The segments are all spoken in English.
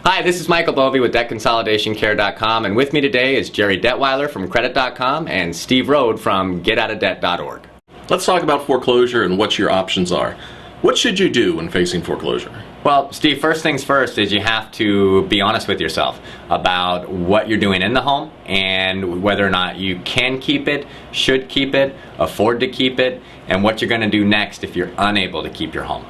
Hi, this is Michael Bovey with DebtConsolidationCare.com, and with me today is Jerry Detweiler from Credit.com and Steve Rode from GetOutOfDebt.org. Let's talk about foreclosure and what your options are. What should you do when facing foreclosure? Well, Steve, first things first is you have to be honest with yourself about what you're doing in the home and whether or not you can keep it, should keep it, afford to keep it, and what you're going to do next if you're unable to keep your home.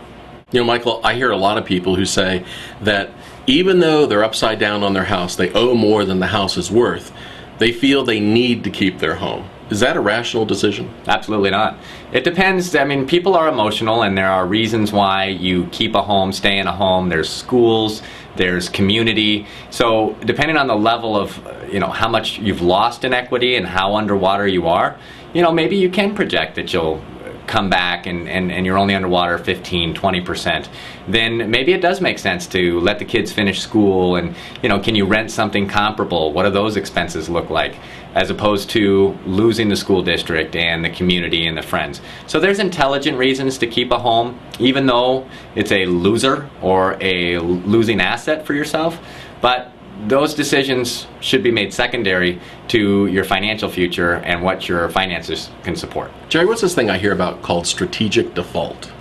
You know, Michael, I hear a lot of people who say that even though they're upside down on their house, they owe more than the house is worth, they feel they need to keep their home. Is that a rational decision? Absolutely not. It depends. I mean, people are emotional, and there are reasons why you keep a home, stay in a home. There's schools, there's community. So depending on the level of, how much you've lost in equity and how underwater you are, maybe you can project that you'll come back and you're only underwater 15-20%, then maybe it does make sense to let the kids finish school and can you rent something comparable? What do those expenses look like, as opposed to losing the school district and the community and the friends? So there's intelligent reasons to keep a home even though it's a loser or a losing asset for yourself, but those decisions should be made secondary to your financial future and what your finances can support. Jerry, what's this thing I hear about called strategic default?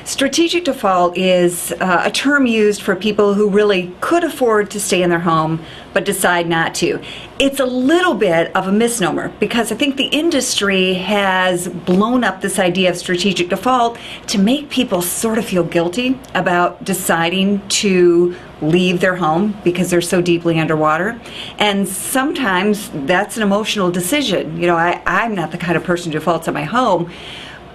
Strategic default is a term used for people who really could afford to stay in their home but decide not to. It's a little bit of a misnomer because I think the industry has blown up this idea of strategic default to make people sort of feel guilty about deciding to leave their home because they're so deeply underwater. And sometimes that's an emotional decision. I'm not the kind of person who defaults on my home,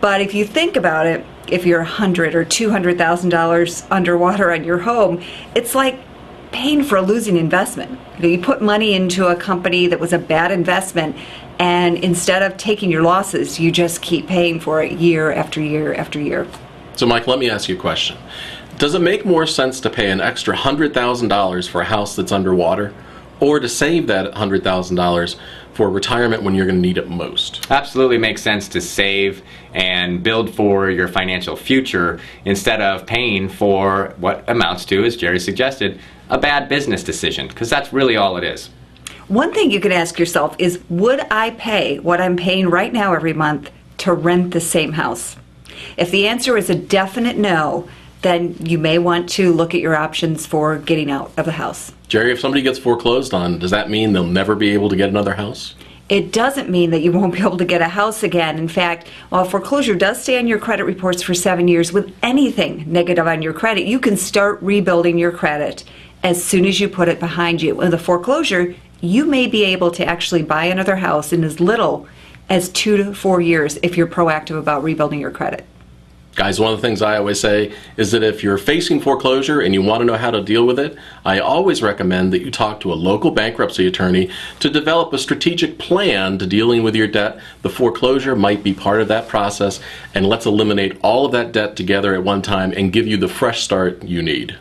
but if you think about it, if you're $100,000 or $200,000 underwater on your home, it's like paying for a losing investment. You put money into a company that was a bad investment, and instead of taking your losses, you just keep paying for it year after year after year. So Mike, let me ask you a question. Does it make more sense to pay an extra $100,000 for a house that's underwater, or to save that $100,000 for retirement when you're going to need it most? Absolutely makes sense to save and build for your financial future instead of paying for what amounts to, as Jerry suggested, a bad business decision, because that's really all it is. One thing you can ask yourself is, would I pay what I'm paying right now every month to rent the same house? If the answer is a definite no, then you may want to look at your options for getting out of the house. Jerry, if somebody gets foreclosed on, does that mean they'll never be able to get another house? It doesn't mean that you won't be able to get a house again. In fact, while foreclosure does stay on your credit reports for 7 years, with anything negative on your credit, you can start rebuilding your credit as soon as you put it behind you. With a foreclosure, you may be able to actually buy another house in as little as 2 to 4 years if you're proactive about rebuilding your credit. Guys, one of the things I always say is that if you're facing foreclosure and you want to know how to deal with it, I always recommend that you talk to a local bankruptcy attorney to develop a strategic plan to dealing with your debt. The foreclosure might be part of that process, and let's eliminate all of that debt together at one time and give you the fresh start you need.